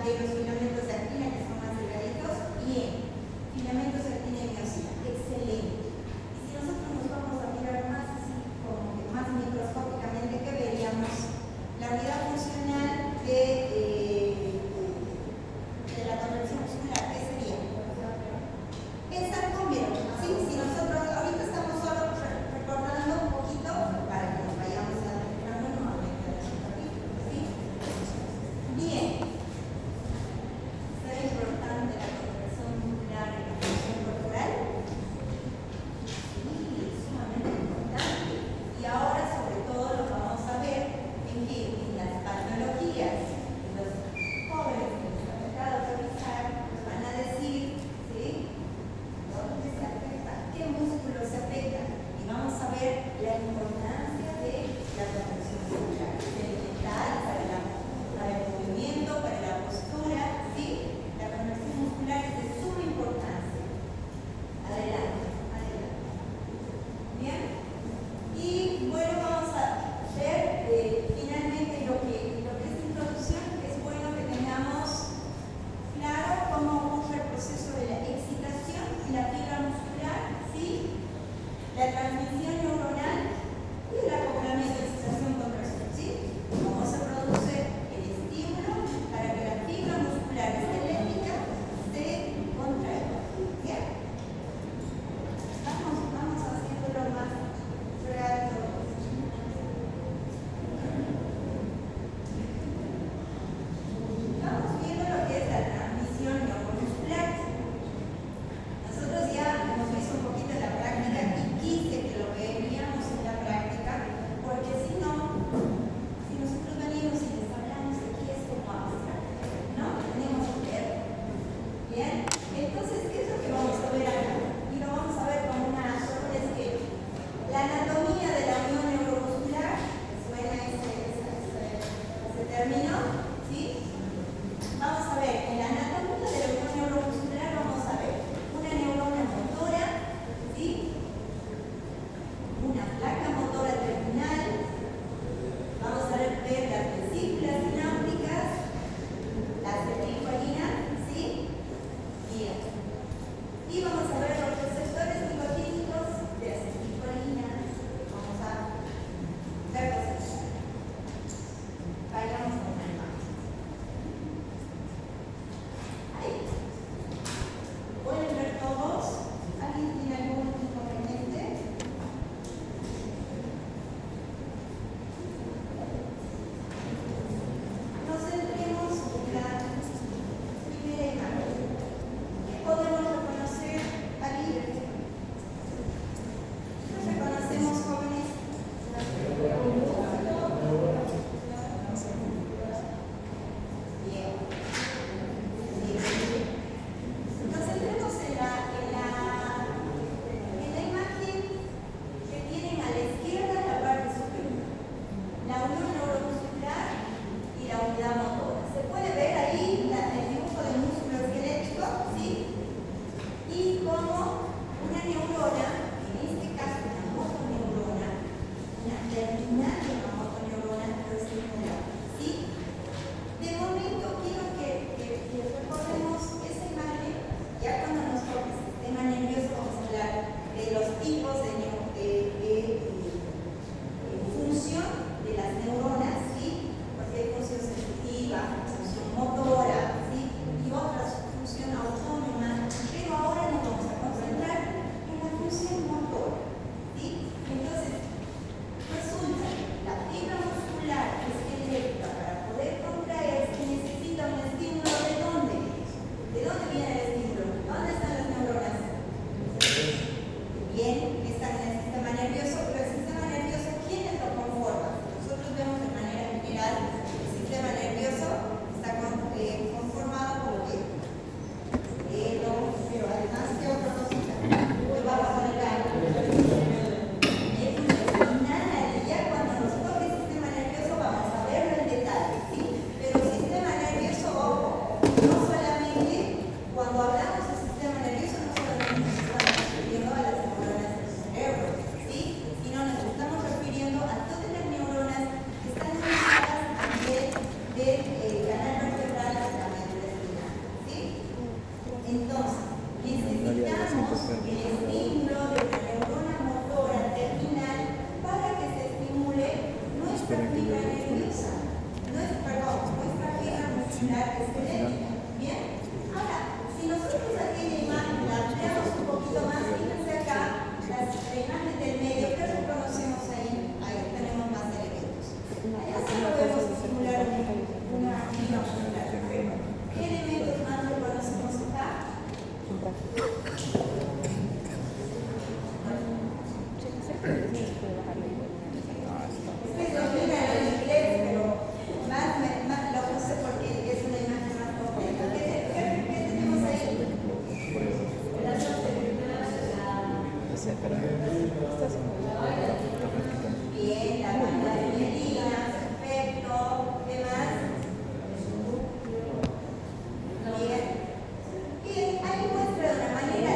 de los filamentos de actina, que son más delgaditos. Bien, filamentos de actina y miosina, excelente. Y si nosotros nos vamos a mirar más así, como que más microscópicamente, ¿qué veríamos? La unidad funcional de la contracción muscular, ¿qué sería? El sarcómero, ¿sí? Si nosotros ahorita estamos solo recordando un poquito para que nos vayamos adentrando nuevamente a nuestro capítulo, ¿sí? Bien. ¿Es importante la contracción muscular en la función corporal? Sí, es sumamente importante. Y ahora, sobre todo, lo vamos a ver en las patologías. Los jóvenes que nos han tocado revisar nos van a decir, ¿sí?, dónde se afecta, qué músculos se afectan. Y vamos a ver la importancia de la contracción muscular. Es elemental para el movimiento, para la postura, ¿sí? La contracción muscular es de suma importancia. Adelante, adelante. Bien. Y bueno, vamos a ver finalmente lo que es introducción. Es bueno que tengamos claro cómo ocurre el proceso de la excitación y la fibra muscular, ¿sí? La transmisión neuronal y el acoplamiento de excitación-contracción, ¿sí? Cómo se produce el estímulo para que la fibra muscular esquelética se contraiga. ¿Bien? Vamos haciéndolo más real todo. Estamos viendo lo que es la transmisión neuromuscular. Nosotros ya hemos visto un poquito en la práctica y quise que lo veríamos en la práctica, porque si no, si nosotros venimos y les hablamos aquí es como abstracto, ¿no? Tenemos que ver. Bien, entonces, ¿qué es lo que vamos a ver acá? Y lo vamos a ver con es que la anatomía de la unión neuromuscular, suena ese término, ¿sí? Vamos a ver, en la anatomía de la unión neuromuscular vamos a ver una neurona motora, ¿sí? Una placa motora terminal, vamos a ver las vesículas sinápticas, la acetilcolina, ¿sí? Bien. Y vamos a ver los receptores nicotínicos de acetilcolina. Vamos a ver los receptores. Vayamos con calma. Ahí. ¿Pueden ver todos? ¿Alguien tiene algún inconveniente? Nos centremos en la primera imagen. ¿Qué podemos reconocer allí? ¿Qué reconocemos, jóvenes? Bien. Nos centremos en la imagen que tienen a la izquierda en la parte superior. La unión neuromuscular y la unidad motora. ¿Se puede ver ahí el dibujo del músculo esquelético? ¿Sí? Y como una neurona, en este caso una motoneurona, una terminal de una motoneurona, pero es similar, ¿sí? De momento quiero que recordemos esa imagen. Ya cuando nos toque el sistema nervioso vamos a hablar de los tipos de función de las neuronas, ¿sí? Porque hay función sensitiva, función motora, ¿sí? Y otras función autónoma, pero ahora nos vamos a concentrar en la función motora, ¿sí? Entonces, resulta que la fibra muscular esquelética para poder contraerse necesita un estímulo. ¿De dónde? ¿De dónde viene el estímulo? ¿Dónde están las neuronas? Bien, están en el sistema nervioso, pero el sistema nervioso, ¿quiénes lo conforman? Nosotros vemos de manera general el sistema nervioso está conformado por qué? Pero además, ¿qué otra cosita? Pues vamos a hablar. Y ya cuando nos toque el sistema nervioso vamos a verlo en detalle, ¿sí? Pero el sistema nervioso, ojo, no solamente cuando hablamos del sistema nervioso, no solamente nos estamos refiriendo a las neuronas del cerebro, ¿sí? Sino nos estamos refiriendo a todas las neuronas que están ubicadas a nivel del canal vertebral de la muscular esquelética. Bien. Ahora, si nosotros aquella imagen la ampliamos un poquito más, fíjense acá, la imagen del medio, ¿qué reconocemos ahí? Ahí tenemos más elementos. Allá solo vemos simular una fila muscular. ¿Qué elementos más reconocemos acá? Ustedes lo miran en inglés, pero más lo puse porque es una imagen más completa. ¿Qué tenemos ahí? Bien, la banda de mielina, perfecto. ¿Qué más? Bien. Bien, ahí muestra de una manera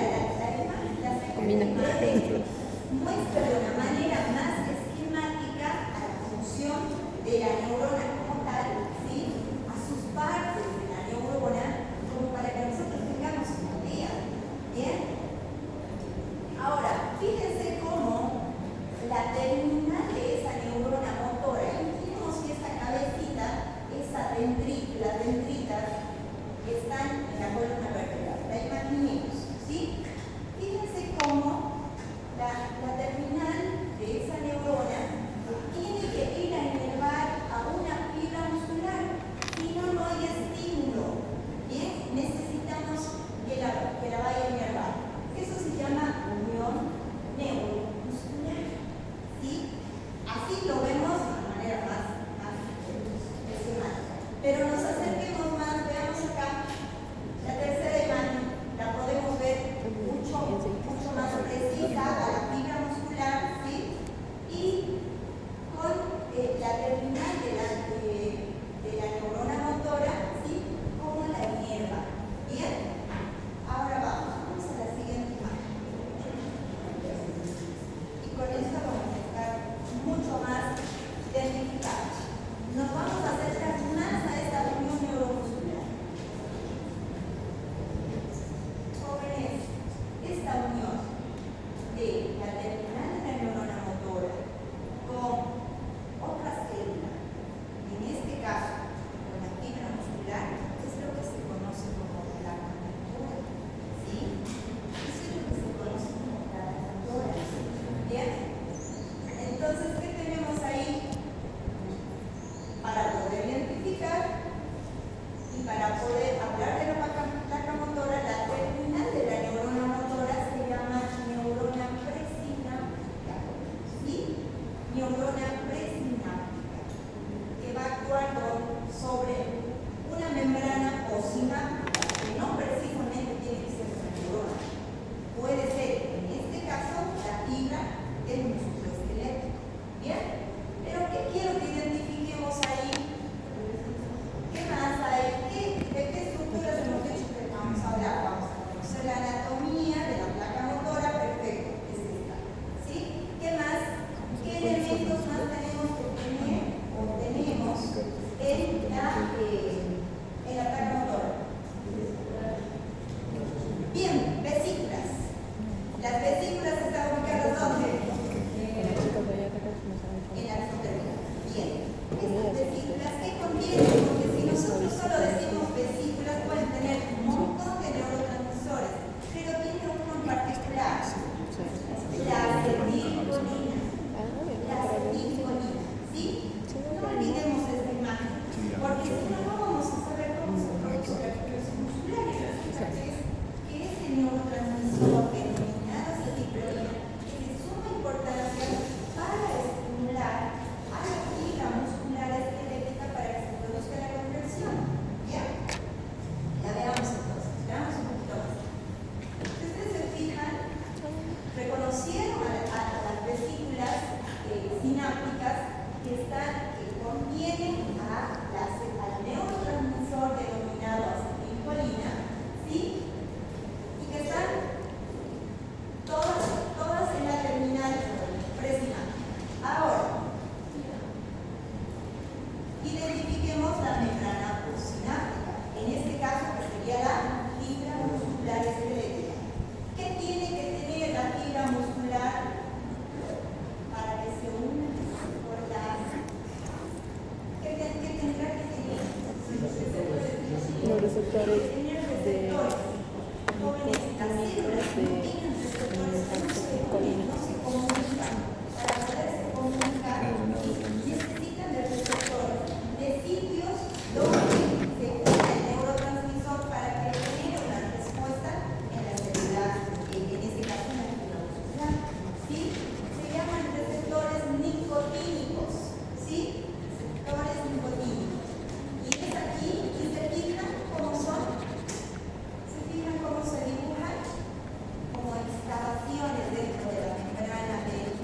muestra de una manera más esquemática a la función de la neurona como tal, ¿sí? A sus partes de la neurona, como para que nosotros tengamos una idea. ¿Bien? Ahora, fíjense cómo la terminal de esa neurona motora, imaginemos que esta cabecita, las dendritas, están en la columna vertebral. La imaginemos, ¿sí? Fíjense cómo la terminal de esa neurona tiene que ir a inervar a una fibra muscular, si no, no hay estímulo. Bien, necesitamos que la vaya a inervar. Eso se llama unión neuromuscular. ¿Sí? Así lo vemos de una manera más esquemática. Pero nos acerquemos más, veamos acá la tercera imagen, la podemos ver mucho más receptores tienen de receptores. Jóvenes caseros tienen receptores que no se comunican. Para poderse comunicar, necesitan de receptores, de sitios donde se usa el neurotransmisor para que genere una respuesta en la célula, en este caso en la célula muscular. ¿Sí? Se llaman receptores nicotínicos. ¿Sí? Receptores nicotínicos. Y es aquí, y se fijan cómo son. ¿Se fijan cómo se dibujan? Como excavaciones dentro de la membrana del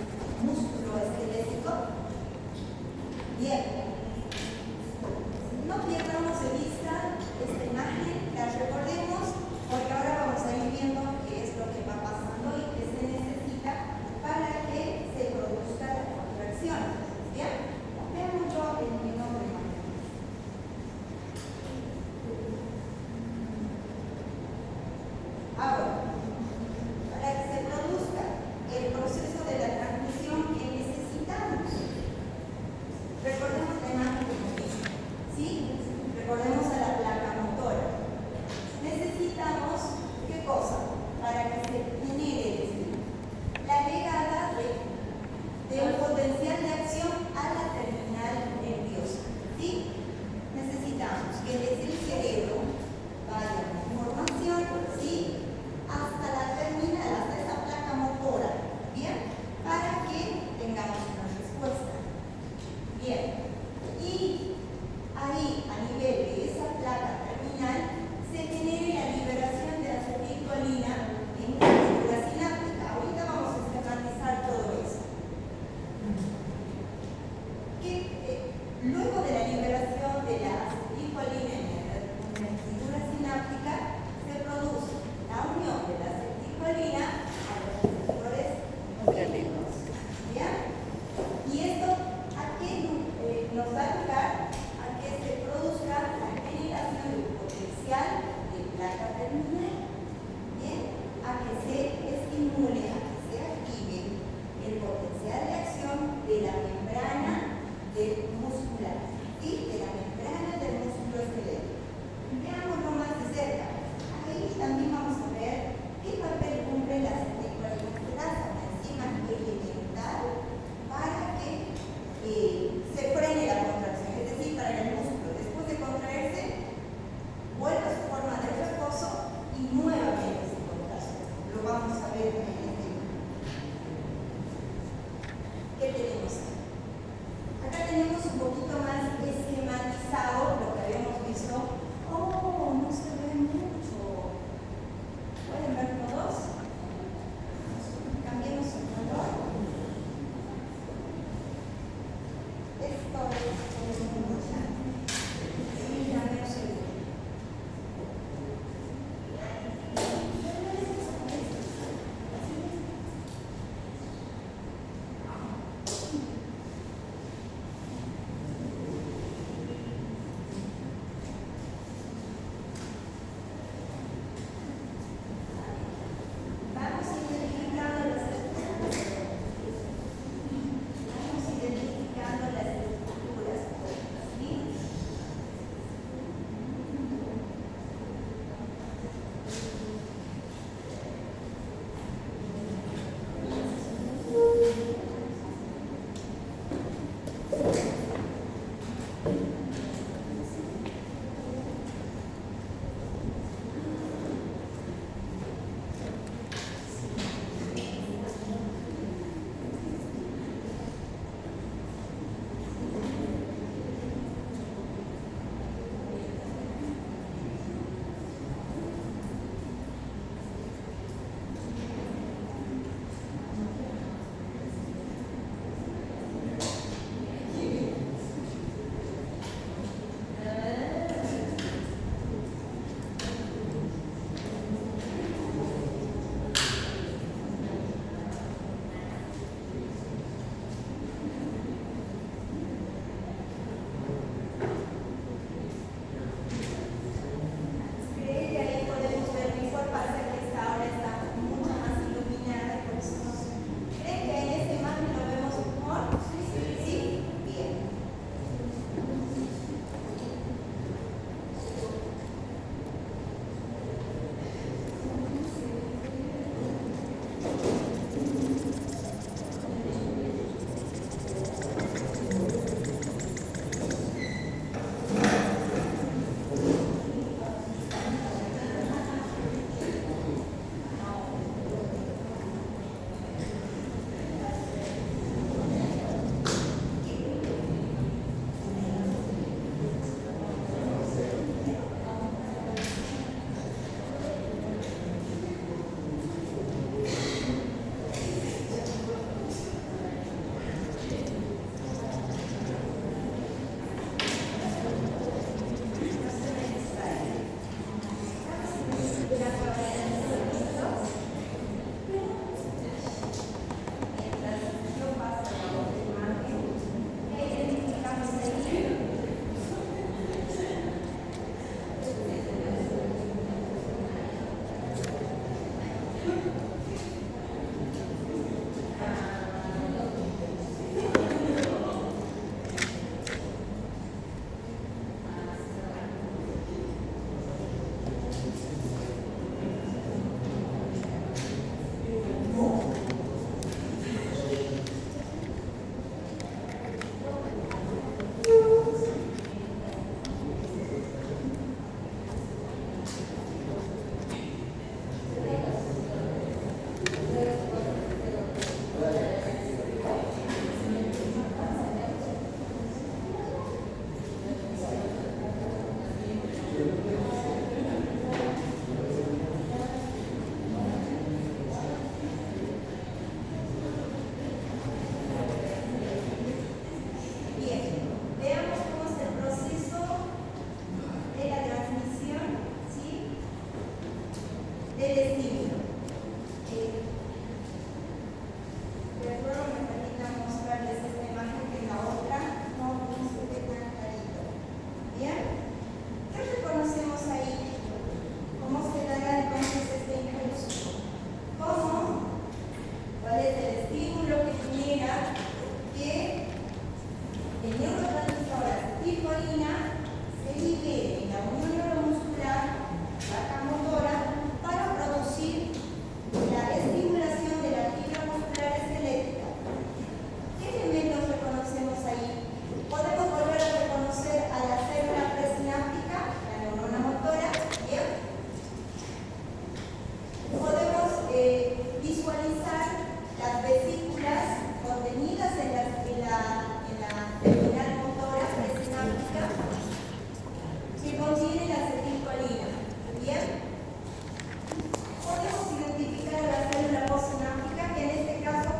del estímulo. Recuerdo, me permitan mostrarles esta imagen que en la otra no se ve tan clarito. Bien, ¿qué reconocemos ahí? ¿Cómo se dará entonces este impulso? ¿Cómo? ¿Cuál es el estímulo que genera que el neurotransmisor acetilcolina se libere en la unión neuromuscular, placa motora, para producir la estimulación de la fibra muscular esquelética? ¿Qué elementos reconocemos ahí? Podemos volver a reconocer a la célula presináptica, la neurona motora, ¿bien? Podemos visualizar las vesículas contenidas en la terminal motora presináptica que contienen la acetilcolina. ¿Bien? Podemos identificar a la célula postsináptica, que en este caso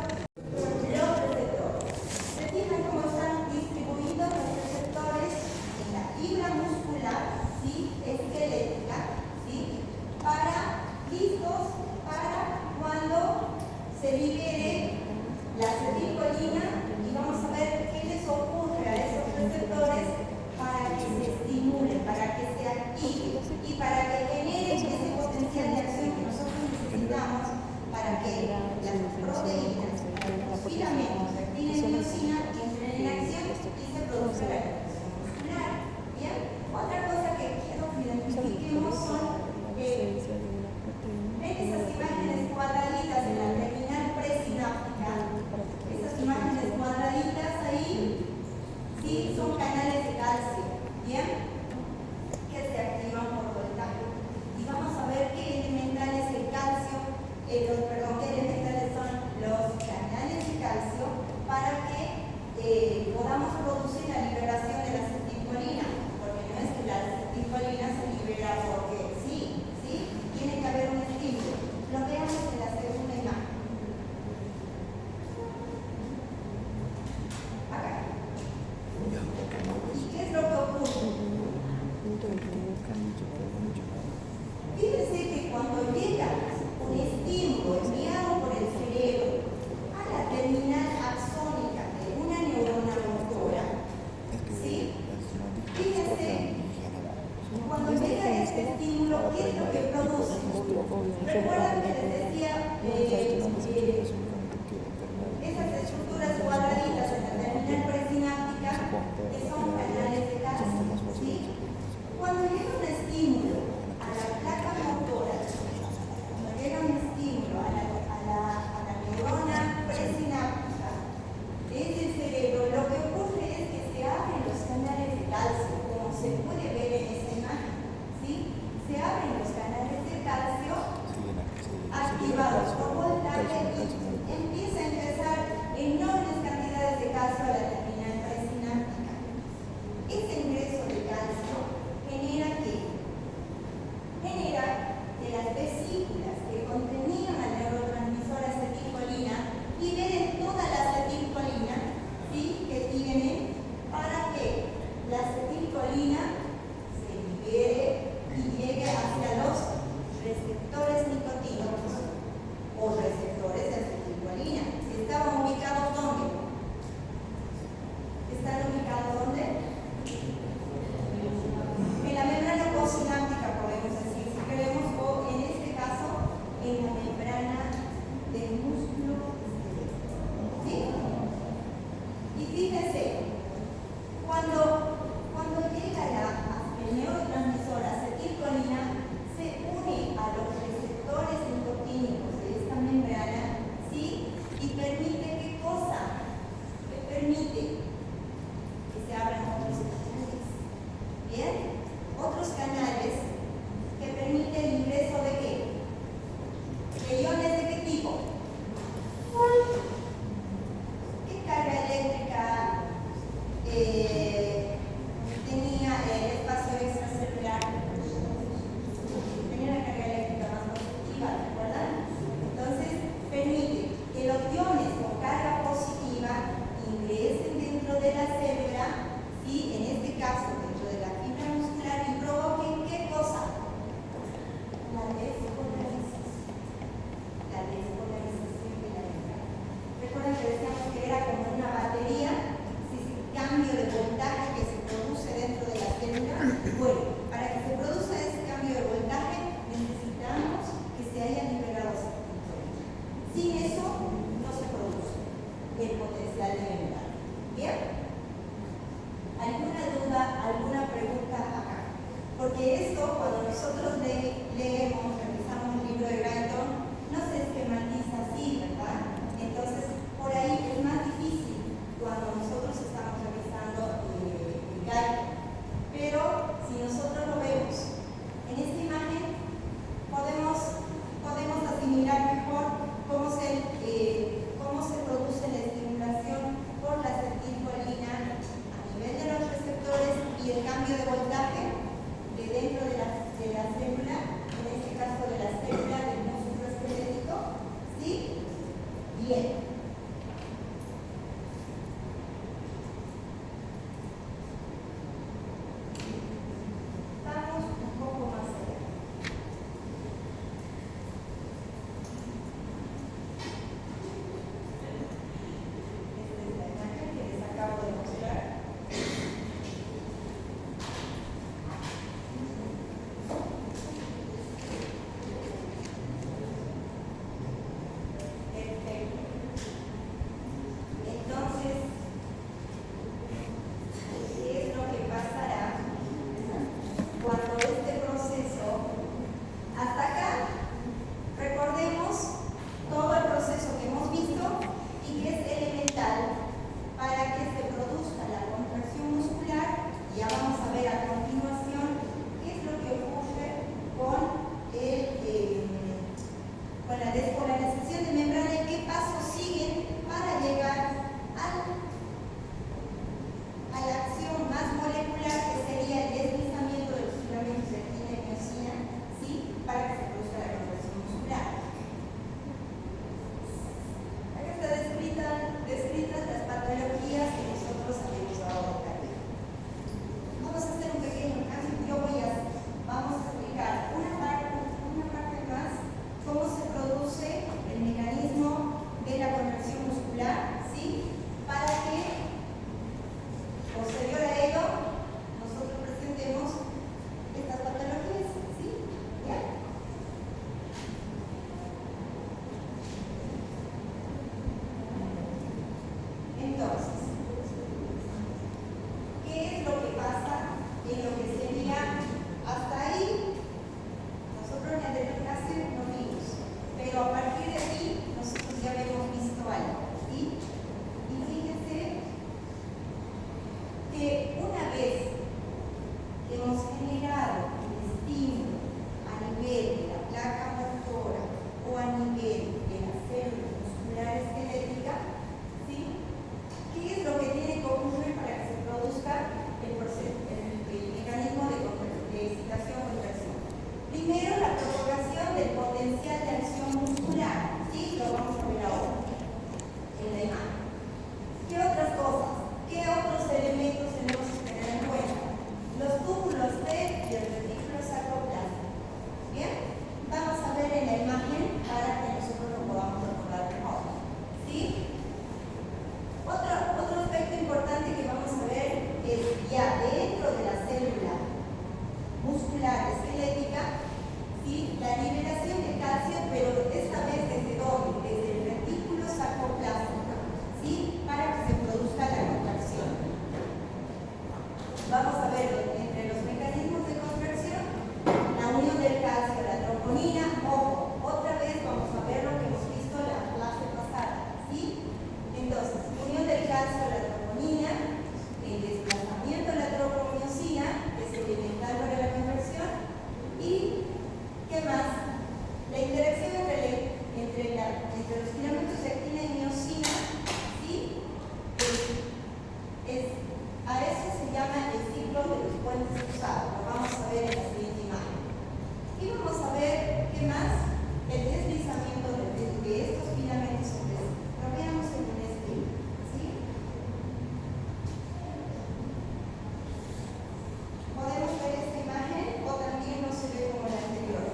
los receptores. ¿Se fijan cómo están distribuidos los receptores en la fibra muscular, ¿sí?, esquelética, ¿sí?, listos para cuando se libere la acetilcolina, y vamos a ver qué les ocurre a esos receptores para que se estimulen, para que se activen y para que generen ese potencial de acción que nosotros necesitamos para que las proteínas, los filamentos de actina y miosina entren en acción y se produzca la contracción muscular. Bien, otra cosa que quiero que identifiquemos son ven esas imágenes cuadraditas en la terminal presináptica. Esas imágenes cuadraditas ahí, sí, son canales de calcio, ¿bien?, que se activan por voltaje. Y vamos a ver qué elemental es el calcio, qué elementales son los canales de calcio para que podamos producir la liberación de la acetilcolina, porque no es que la acetilcolina se libera porque sí, tiene que haber un estímulo. Lo veamos en la segunda imagen. Acá. ¿Y qué es lo que ocurre? Fíjense que cuando llega un estímulo enviado por el cerebro a la terminal axónica de una neurona motora, ¿sí?, fíjense, cuando llega este estímulo, ¿qué es lo que produce? Recuerdan que les decía esas estructuras cuadraditas en la terminal presináptica que son canales de calcio, ¿sí? Cuando llega un estímulo a la placa motora, cuando llega un estímulo a la neurona presináptica desde el cerebro, lo que ocurre es que se abren los canales de calcio, como se puede ver en esta imagen, ¿sí? Se abren los canales de calcio activados por voltaje ¿Qué más? El deslizamiento de estos filamentos entre sí. Lo veamos en un esquema, ¿sí? ¿Podemos ver esta imagen o también no se ve como la anterior?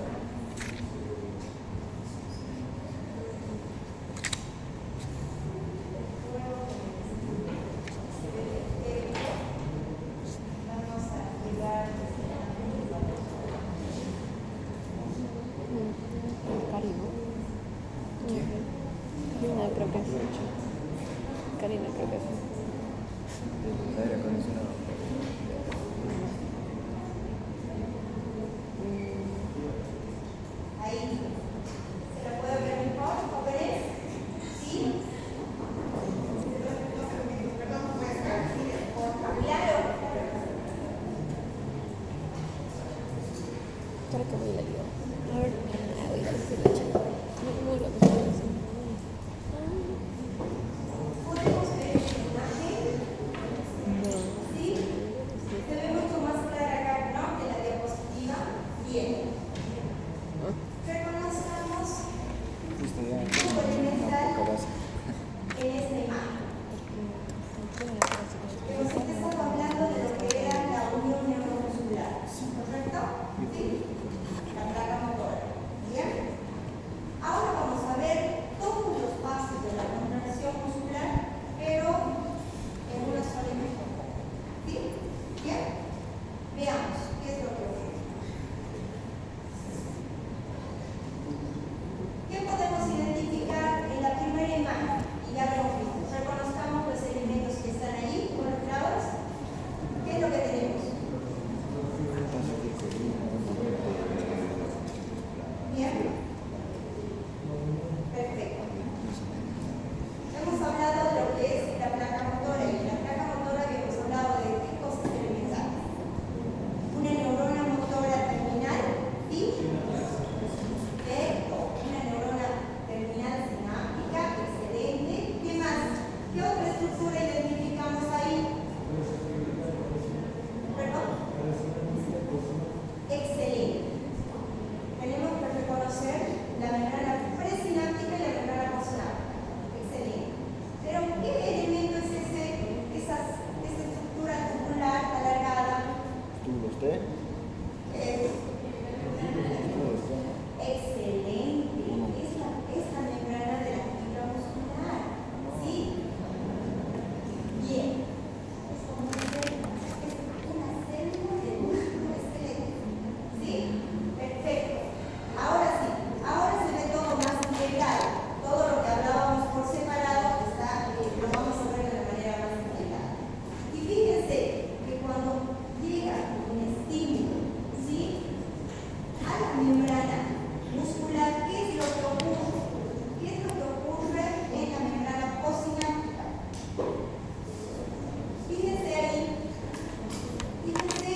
Vamos a llegar Karina creo que es. Karina creo que es. Aire acondicionado. ahí. ¿Se lo puede ver mejor, jóvenes? ¿Sí? Claro. Para que voy a la lío. A ver, voy a decir la chica. No, la cosa es así. ¿Podemos ver esta imagen? ¿Sí? Se ve mucho más clara acá, ¿no? Que la diapositiva. Bien. Reconozcamos Justo ya. cómo elemental Poca base. en esta imagen. Hemos empezado hablando de lo que era la unión neuromuscular, ¿correcto? ¿Sí? La placa motora. ¿Bien? Ahora vamos a ver todos los pasos de la contracción muscular, pero en una sola imagen. ¿Sí? ¿Bien? Veamos qué es lo que ocurre. ¿Qué podemos identificar en la primera imagen? Y ya lo hemos visto. Reconozcamos los elementos que están ahí involucrados. ¿Qué es lo que tenemos? Bien. Perfecto. Hemos hablado de lo que es la placa motora y en la placa motora habíamos hablado de qué cosas elementales. Una neurona motora terminal, ¿sí? Perfecto. Una neurona terminal sináptica, excelente. ¿Qué más? ¿Qué otra estructura identificamos ahí? ¿Perdón? Excelente. Tenemos que reconocer la membrana presináptica y la membrana postsináptica. Excelente. Pero, ¿qué elemento es esa estructura tubular alargada? ¿Tubos T? Excelente. Es la membrana de la fibra muscular. ¿Sí? Bien. Es como una célula del músculo esquelético. ¿Sí? Perfecto. Ahora sí. Ahora se ve todo más integral. Todo lo que hablábamos por separado lo vamos a ver de la manera más integral. Y fíjense que cuando llega un estímulo, ¿sí? A la membrana muscular, ¿qué es lo que ocurre? ¿Qué es lo que ocurre en la membrana postsináptica? Fíjense ahí, fíjense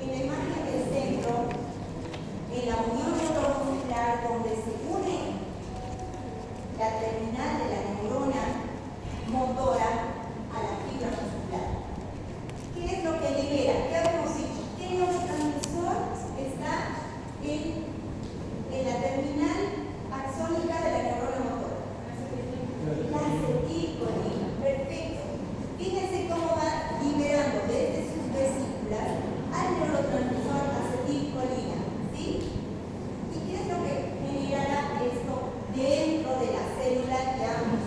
en la imagen del centro, en la unión neuromuscular donde se une la terminal de la neurona motora a la fibra muscular. ¿Qué es lo que libera? ¿Qué habíamos dicho? ¿Qué neurotransmisor está en la terminal axónica de la neurona motora? La acetilcolina. Perfecto. Fíjense cómo va liberando desde sus vesículas al neurotransmisor acetilcolina. ¿Sí? ¿Y qué es lo que generará esto dentro de la célula que han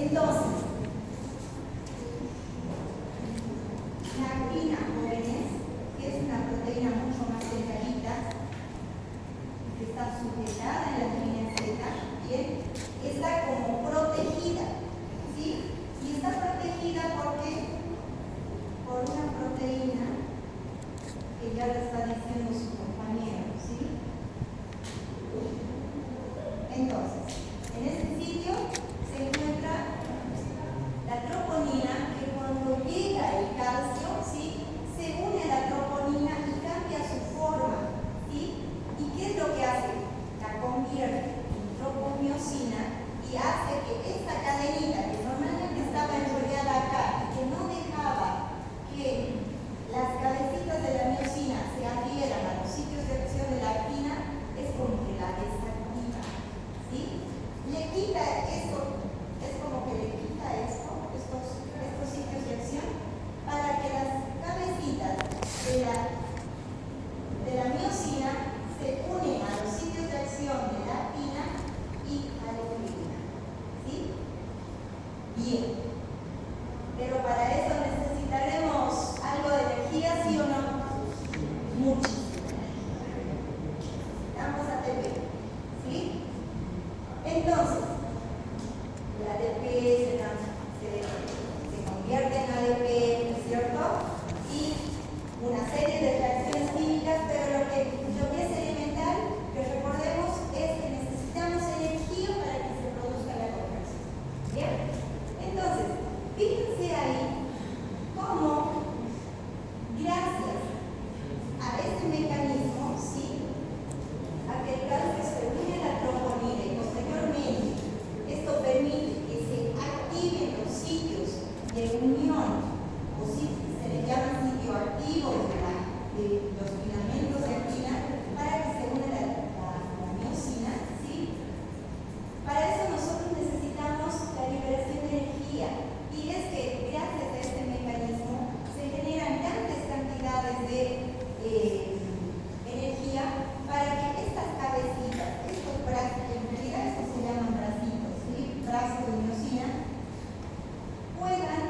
Entonces, la actina, jóvenes, que es una proteína mucho más delgadita, que está sujetada en la línea Z, bien, está como protegida, ¿sí? Y está protegida porque por una proteína que ya le está diciendo su compañero, ¿sí? Entonces, en este sitio se encuentra la troponina, que cuando llega el calcio, ¿sí?, se une a la troponina y cambia su forma, ¿sí? ¿Y qué es lo que hace? La convierte en tropomiosina y hace que esta cadenita, que normalmente estaba enrollada acá y que no dejaba que las cabecitas de la miosina se adhieran a los sitios de acción de la actina, es como que la desactiva, ¿sí? Le quita esto, es como que le quita estos sitios de acción, para que las cabecitas de la miosina se unen a los sitios de acción de la actina y a la insulina, ¿sí? Bien, pero para eso necesitaremos algo de energía, ¿sí o no? Muchísima energía. Vamos a ATP, ¿sí? Entonces, el ATP se convierte en ADP, ¿no es cierto? Y una serie de reacciones químicas, pero lo que es elemental, que recordemos, es que necesitamos energía para que se produzca la conversión. ¿Bien? Entonces, fíjense ahí cómo, gracias a este mecanismo, ¿sí?, a que el calcio se une a la troponina y posteriormente esto permite que se activen los sitios de unión, o si se les llama sitio activo de los filamentos de actina, para que se une la miosina, ¿sí? Para eso nosotros necesitamos la liberación de energía, y es que gracias a este mecanismo se generan grandes cantidades de energía para que estas cabecitas, estos brazos, en realidad estos se llaman bracitos, ¿sí?, brazos de miosina, puedan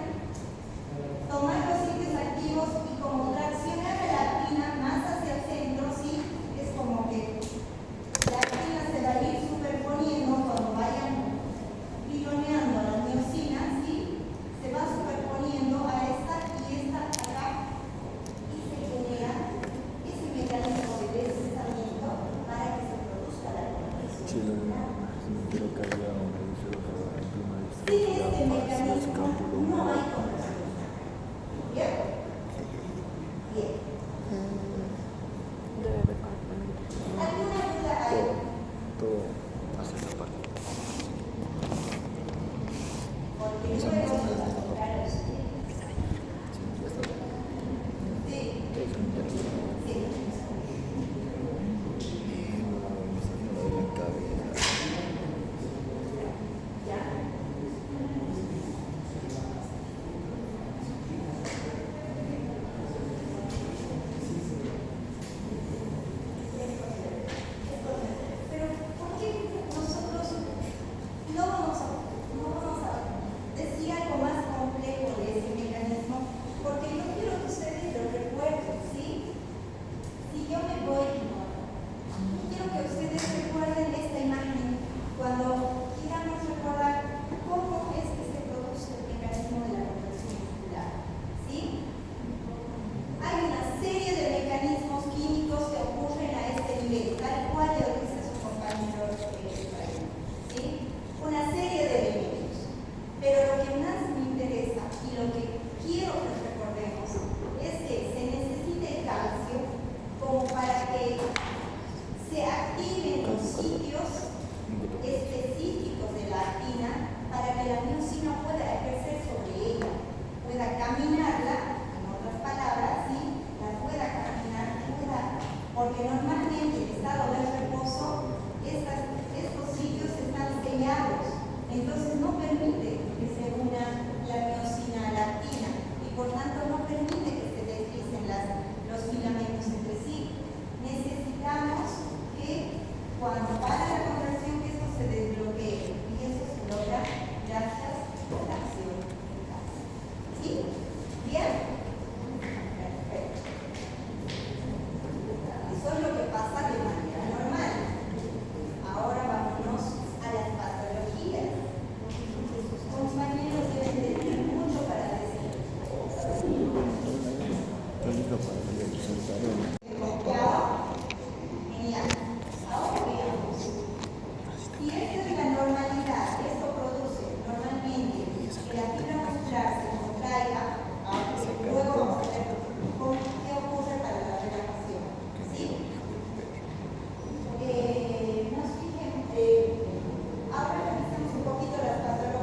tomar los sitios activos y como traccionar a la actina más hacia el centro, ¿sí? Es como que la actina se va a ir superponiendo cuando vayan piloneando a la miosina, ¿sí? Se va superponiendo a esta y esta acá, y se genera ese mecanismo de deslizamiento para que se produzca la conversión. Sí, creo que había un reductor en pluma Sin este hacia mecanismo no hay conversión. ¿Bien? Bien. Debe haber componentes. ¿Alguna duda hay? todo hacia esa parte. Porque Esa luego misma vamos es a la tocar los... Sí, ya está. Sí, Todo es interesante. sí. ¿Ya? Pero, ¿por qué nosotros no vamos a decir algo más complejo de ese mecanismo? Porque yo quiero que ustedes lo recuerden, ¿sí? Si yo me voy, quiero que ustedes recuerden esta imagen cuando queramos recordar cómo es que se produce el mecanismo de la conversión muscular, ¿sí? Hay una serie de mecanismos químicos que ocurren a este nivel, tal cual lo dice su compañero Efraín, ¿sí? Una serie de elementos. Pero lo que más me interesa y lo que quiero que recordemos es que se necesita el calcio como para que se activen los sitios específicos de la actina para que la miosina pueda ejercer sobre ella, pueda caminarla, en otras palabras, ¿sí?, la pueda caminar, porque normalmente en estado de reposo estos sitios están sellados, entonces no permite que se una la miosina a la actina y por tanto no permite que se deslicen los filamentos entre sí. Necesitamos que cuando para la conversión que esto se desbloquee, y eso se logra gracias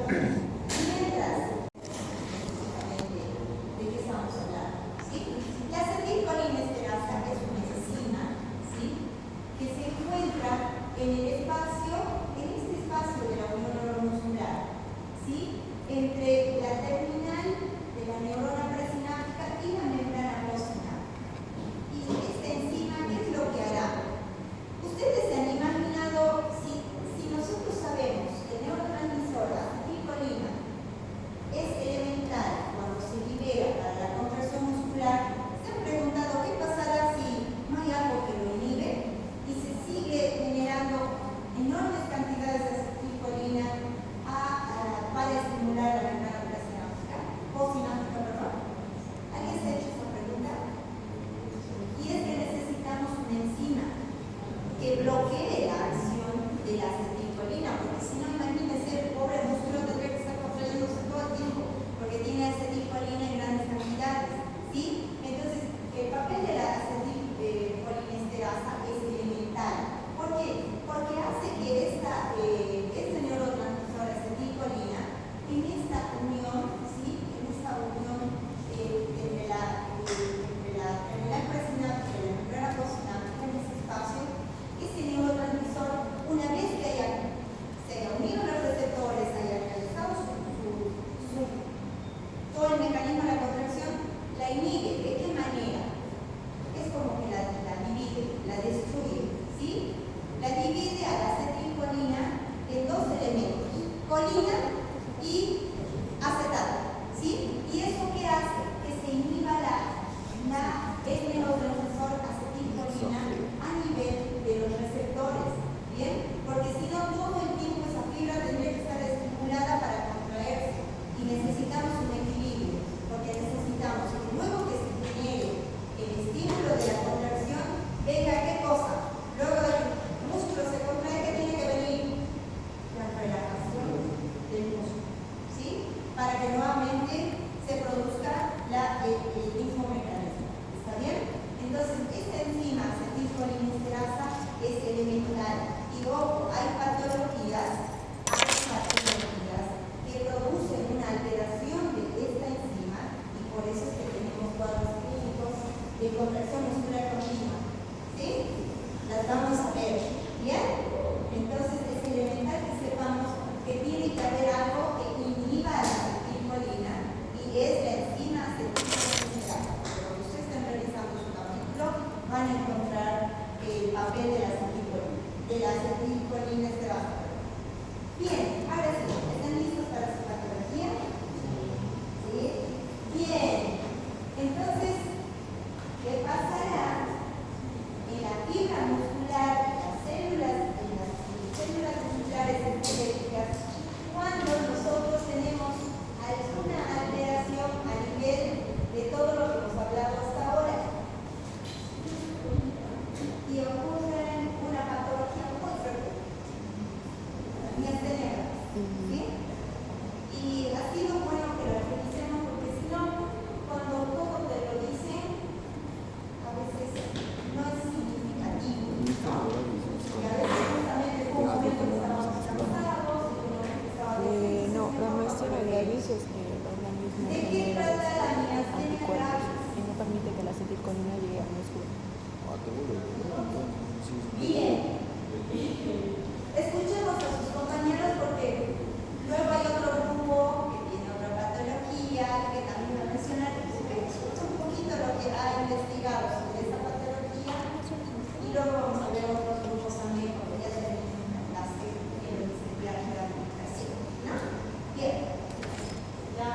Mientras, específicamente, ¿de qué estamos hablando? ¿Sí? La acetilcolinesterasa es una enzima, ¿sí?, que se encuentra en el espacio, en este espacio de la unión neuromuscular, ¿sí?, entre la terminal de la neurona presináptica y la membrana postsináptica. Y esta enzima, ¿qué es lo que hará? Ustedes se han imaginado, si nosotros sabemos que el neurotransmisor acetilcolina es elemental cuando se libera para la contracción muscular, se han preguntado qué pasará si no hay algo que lo inhibe y se sigue generando enormes cantidades de acetilcolina para estimular la membrana presináptica, postsináptica, perdón. ¿Alguien se ha hecho esa pregunta? Y es que necesitamos una enzima que bloquee la acción de la acetilcolina, porque si no, imagínense, el pobre músculo tendría que estar contrayéndose todo el tiempo, porque tiene acetilcolina en grandes cantidades, ¿sí? Entonces, el papel de la acetilcolinesterasa es elemental. ¿Por qué? Porque hace que este neurotransmisor acetilcolina, en esta unión, ¿sí?, en esta unión entre la terminal presináptica y la membrana postsináptica, en ese espacio, ese neurotransmisor, una vez que se haya unido los receptores, haya realizado todo el mecanismo de la contracción, la inhibe. ¿De qué manera? Es como que la divide, la destruye, ¿sí? La divide a la acetilcolina en dos elementos, colina y acetato, ¿sí? ¿Y eso qué hace? Que se inhiba el neurotransmisor acetilcolina a nivel de los receptores, ¿bien? Porque si no, todo el tiempo esa fibra tendría que estar estimulada para contraerse y necesitamos un equilibrio, porque necesitamos que luego que se genere el estímulo de la contracción, venga ¿qué cosa? Luego del músculo se contrae, ¿qué tiene que venir? La relajación del músculo, ¿sí? Para que nuevamente se produzca el mismo mecanismo. ¿Está bien? Entonces, esta enzima acetilcolinesterasa es elemental. Y ojo, hay patologías que producen una alteración de esta enzima y por eso es que tenemos cuadros clínicos de contracción muscular continua. ¿Sí? Las vamos a ver. ¿Bien? Entonces, es elemental que sepamos que tiene que haber algo que inhiba a la acetilcolina y es la enzima acetilcolinesterasa. Pero cuando ustedes estén revisando su capítulo, van a encontrar el papel de la acetilcolinesterasa. Bien, ahora sí, ¿están listos para su patología? ¿Sí? Bien, entonces, ¿qué pasará en la fibra muscular, en las células musculares esqueléticas, cuando nosotros tenemos alguna alteración a nivel de todo lo que hemos hablado hasta ahora? Y ocurre una patología muy frecuente, la miastenia gravis, ¿sí? Y ha sido bueno que la revisemos porque si no, cuando todo te lo dicen, a veces no es significativo, ¿no? Y a veces justamente fue un momento que estábamos cansados, y un momento que estaba No, la miastenia gravis es que el organismo ¿de qué genera trata la miastenia anticuerpos gravis? y no permite que la acetilcolina llegue al músculo. Bien. Escuchemos a sus compañeros porque luego hay otro grupo que tiene otra patología que también va a mencionar. Escucha un poquito lo que ha investigado sobre esta patología y luego vamos a ver otros grupos también cuando ya terminen la clase en el que se la comunicación, ¿no? Bien. Ya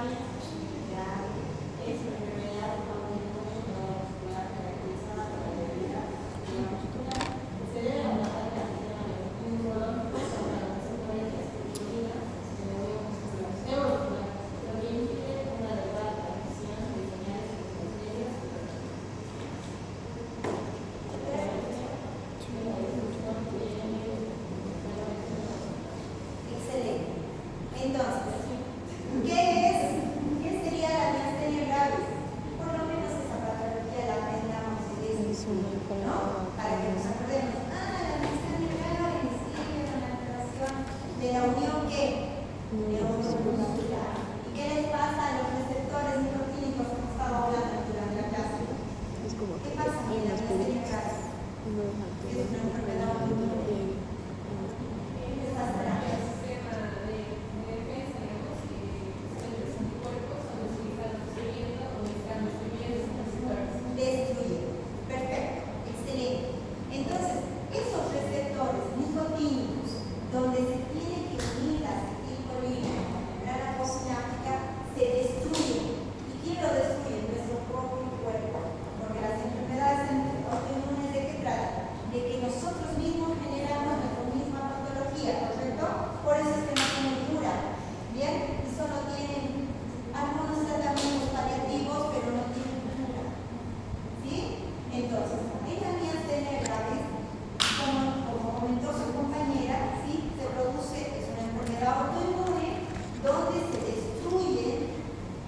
donde se destruyen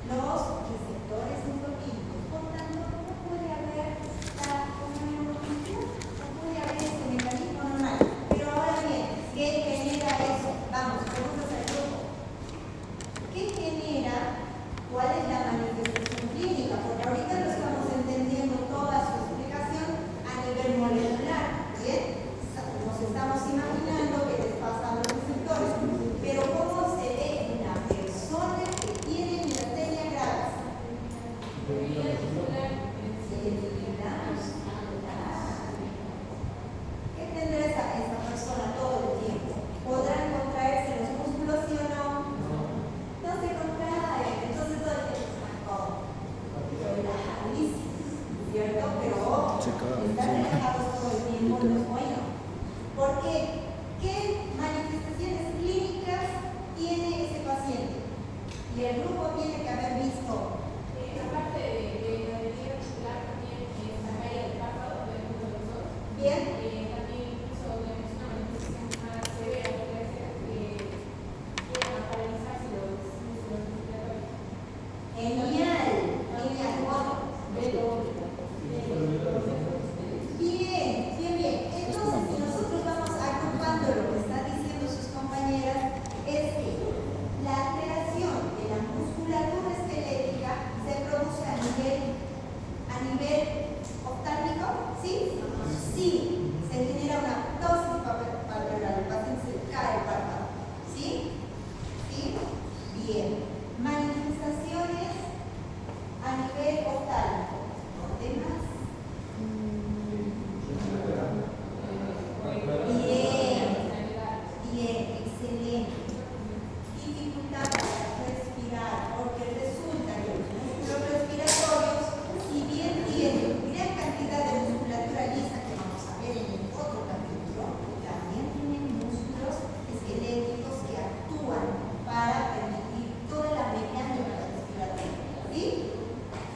los receptores endocrinos. Por tanto, no puede haber una neuromuscular, no puede haber este mecanismo normal. Pero ahora bien, ¿qué genera eso? Vamos, preguntas al grupo. ¿Qué genera? ¿Cuál es la manifestación clínica? Porque ahorita lo estamos entendiendo toda su explicación a nivel molecular. ¿Bien? Nos estamos imaginando que les pasa a los receptores. Pero ¿cómo se ve una persona que tiene miastenia gravis? ¿Qué tendrá esa persona todo el tiempo? ¿Podrán contraerse los músculos, sí o no? No se contrae, entonces todo el tiempo están relajadísimos, ¿cierto? Pero estar relajados todo el tiempo no es bueno. ¿Por qué? ¿Qué manifestaciones clínicas tiene ese paciente? Y el grupo tiene que haber visto. Aparte de la herida muscular, también la caída del párpado de uno de los ojos. Bien. También incluso una manifestación más severa, puede ser que llegan a paralizarse los músculos respiratorios. Genial, genial. Bien, bien, bien. Entonces, si nosotros vamos agrupando lo que están diciendo sus compañeras, es que la alteración de la musculatura esquelética se produce a nivel oftálmico, ¿sí? Sí, se genera una ptosis palpebral, el paciente se cae el párpado, ¿sí? ¿Sí? Bien. Manifestaciones a nivel oftálmico. ¿Dónde más? Bien, excelente. Dificultad para respirar, porque resulta que los músculos respiratorios, si bien tienen gran cantidad de musculatura lisa, que vamos a ver en el otro capítulo, también tienen músculos esqueléticos que actúan para permitir toda la mecánica respiratoria. ¿Sí?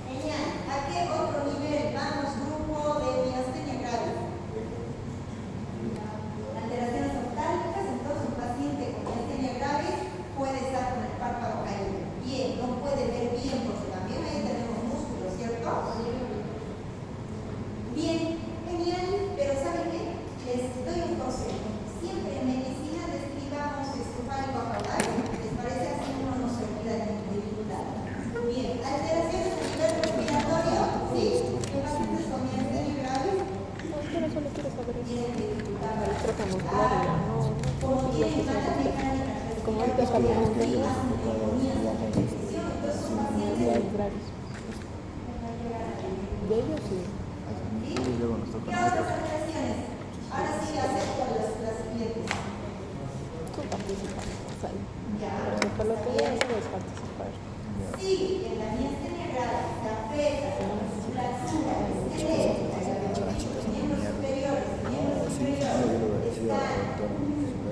Genial. ¿A qué otro nivel vamos, grupo de miastenia gravis? Alteraciones oftálmicas, entonces un paciente con miastenia gravis puede estar con el párpado caído. Bien, no puede ver bien porque también ahí tenemos músculos, ¿cierto? Bien, genial, pero ¿saben qué? Les doy un consejo. Siempre en medicina describamos encefálico caudal. ¿Les parece? Así uno no se olvida de ningún lado. Bien, alteraciones a nivel respiratorio, ¿sí? ¿Qué pacientes con miastenia gravis? No, pero solo quiero saber eso. Tienen dificultad para Troca muscular y ya no. como tienen mala mecánica Como ahorita está bien, respiratoria, ¿no? hacen neumonía, entonces son pacientes Graves, graves. De ellos sí. Y luego nos ¿Qué toca otras alteraciones? Ahora sí acepto las siguientes. Son participantes. O sea, Ya. por lo que yo hago es participar. Sí, en la miastenia gravis se afecta la musculatura esquelética, los miembros superiores,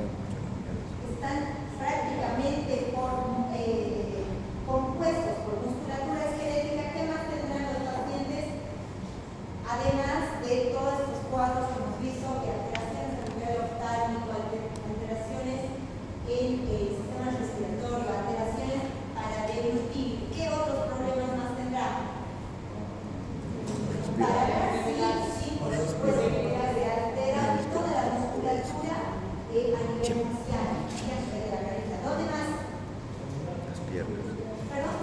están prácticamente compuestos por musculatura esquelética. ¿Qué más tendrán los pacientes? Además de todos estos cuadros que hemos visto, que alteraciones a nivel oftálmico, alteraciones en el sistema respiratorio, alteraciones para deglutir. ¿Qué otros problemas más tendrán? Para ver si, por supuesto, se altera toda la musculatura a nivel facial, de la carita. ¿Dónde más? las piernas. ¿Perdón?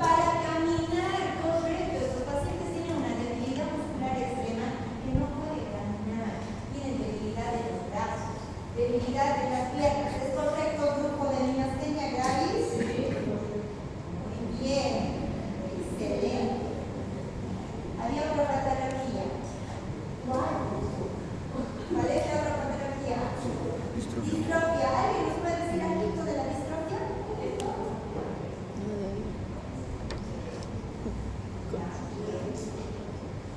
Para caminar correcto, estos pacientes tienen una debilidad muscular extrema que no pueden caminar, tienen debilidad de los brazos, debilidad de las piernas. ¿Es correcto, grupo de miastenia gravis? Muy bien, excelente. Había otra patología. ¿Cuál es la otra patología? Distrofia. ¿Alguien nos puede decir algo de la distrofia?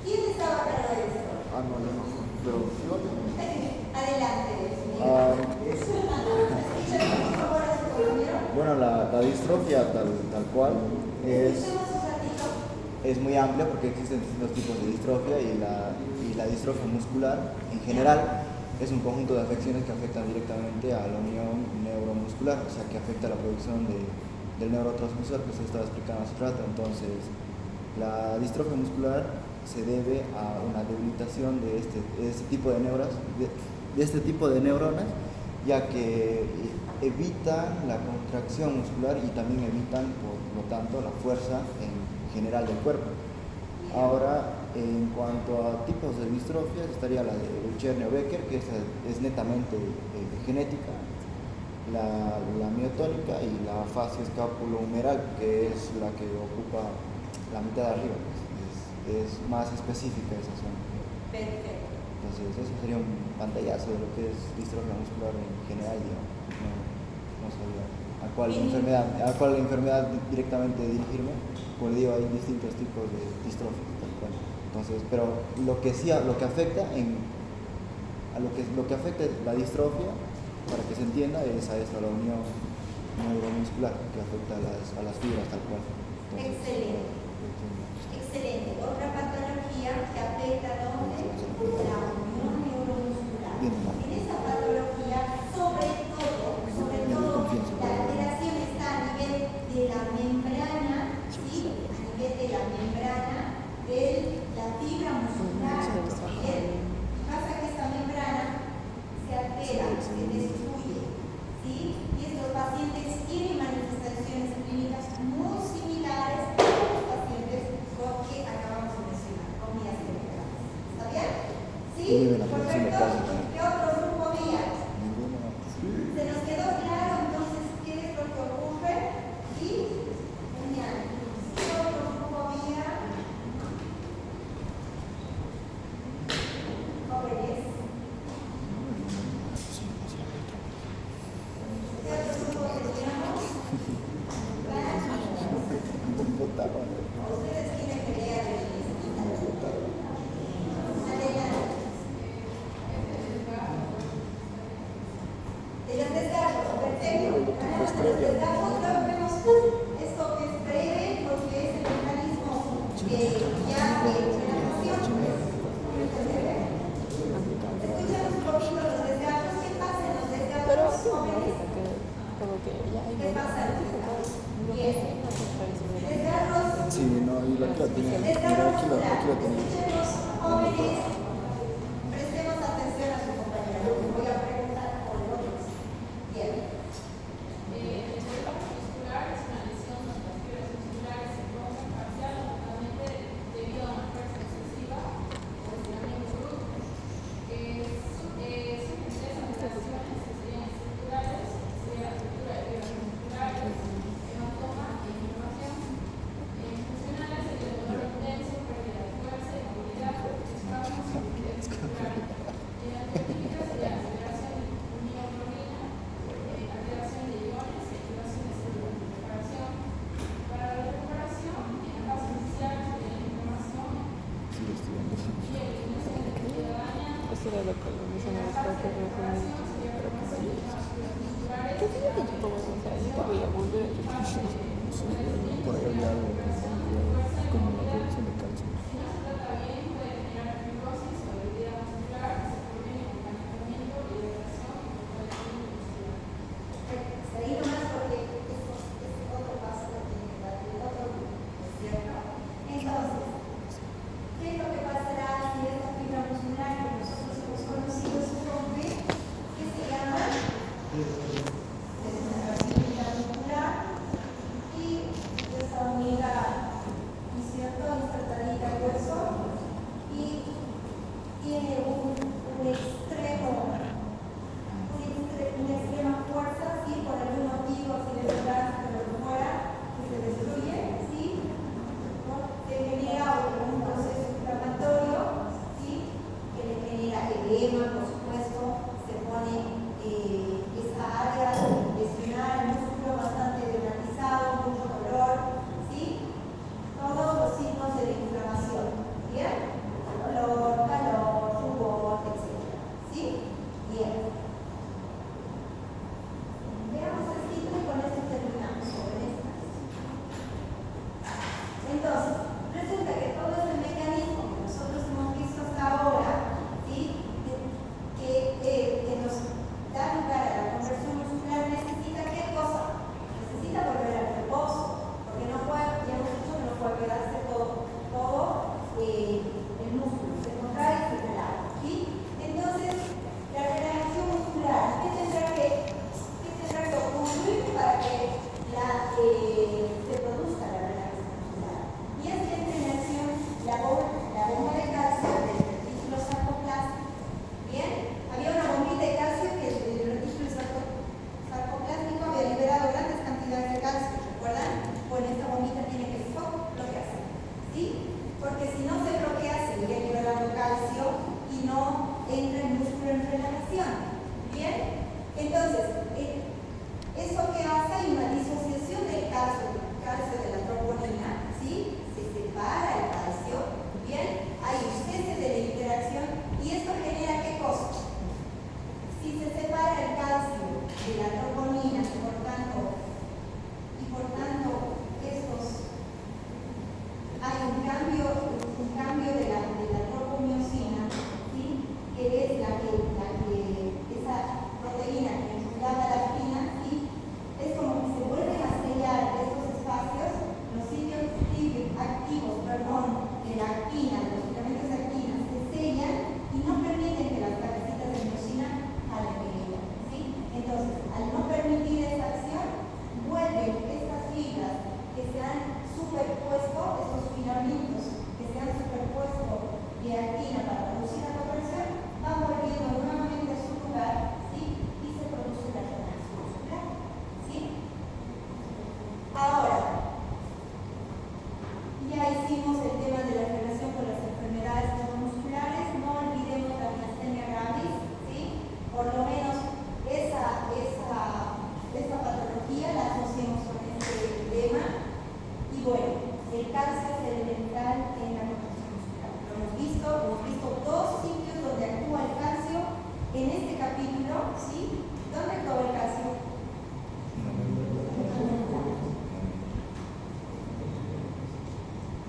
¿Quién estaba a cargo de esto? No, pero Adelante. Por favor, a su compañero. Bueno, la distrofia tal cual Escuchemos un ratito. es muy amplia porque existen distintos tipos de distrofia y la distrofia muscular en general es un conjunto de afecciones que afectan directamente a la unión neuromuscular, o sea, que afecta la producción del neurotransmisor que se estaba explicando hace rato. Entonces, la distrofia muscular se debe a una debilitación de este tipo de neuronas, ya que evitan la contracción muscular y también evitan, por lo tanto, la fuerza en general del cuerpo. Ahora, en cuanto a tipos de distrofias, estaría la de Buchernia-Becker, que es netamente genética, la miotónica y la fascio-escapulo-humeral, que es la que ocupa la mitad de arriba. Es más específica esa zona. Perfecto. Entonces, eso sería un pantallazo de lo que es distrofia muscular en general, digamos. No sabía a cuál enfermedad directamente dirigirme. Como le digo, hay distintos tipos de distrofia. Entonces, pero lo que afecta la distrofia, para que se entienda, es a esto, a la unión neuromuscular, que afecta a las fibras tal cual. Entonces, Excelente. Otra patología que afecta a ¿dónde? La unión neuromuscular. Bien, ¿no? En esa patología, sobre todo, la alteración está a nivel de la membrana, ¿sí? A nivel de la membrana de la fibra muscular. Bien. Pasa que esta membrana se altera, se destruye, ¿sí? Y estos pacientes tienen manifestaciones clínicas muy similares a los pacientes con que acabamos de mencionar, con vías cerebrales. ¿Está bien? ¿Sí? Perfecto. ¿Qué otro grupo vía? ¿Se nos quedó claro entonces qué es lo que ocurre? ¿Sí? Genial. ¿Qué otro grupo vía? Jóvenes. ¿Qué otro grupo teníamos? Ustedes tienen que leer el adelante. De los desgarros, perfecto. Los desgarros, luego vemos esto que es breve, porque es el mecanismo ya de relación. Escuchen un poquito los desgarros. ¿Qué pasa en los Pero desgarros sí, jóvenes? como que ya hay ¿Qué pasa en los desgarros? Bien. desgarros. Desgarros. Sí, no, y aquí la tenía. Mira, Desgarros aquí la tenía. Escuchemos, jóvenes. Prestemos atención a su compañero. Lo voy a preguntar por otros. Bien. El desgarro muscular es una lesión donde las fibras musculares se rompen parcial o totalmente debido a una fuerza excesiva o estiramiento brusco. Son tres alteraciones que serían estructurales, que sería la ruptura de fibras musculares, hematoma e inflamación. Funcionales sería el dolor intenso, pérdida de fuerza y movilidad, espasmos y rigidez muscular. Y la bioquímica sería alteración de inmunoglobulina, alteración de iones y activación de células de reparación. Para la recuperación, en la fase inicial sería la inflamación Sigue estudiando. y eliminación de tejido dañado. Eso era lo que me mencionaba, creo que me fue para que vayas. ¿Qué tiene que yo como, o sea, yo te voy a volver a Por ahí había algo como la producción de calcio. Ahí nomás porque es otro paso que tiene que dar el otro grupo, ¿cierto? Entonces, ¿qué es lo que pasará si esta fibra muscular que nosotros hemos conocido su nombre, que se llama muscular y esta unidad, ¿no es cierto?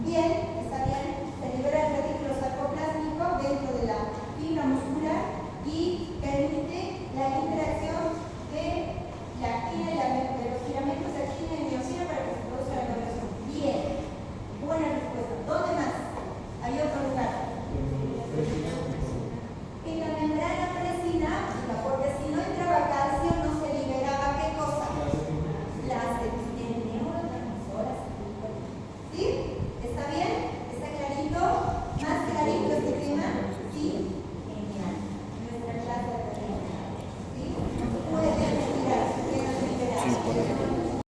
Bien,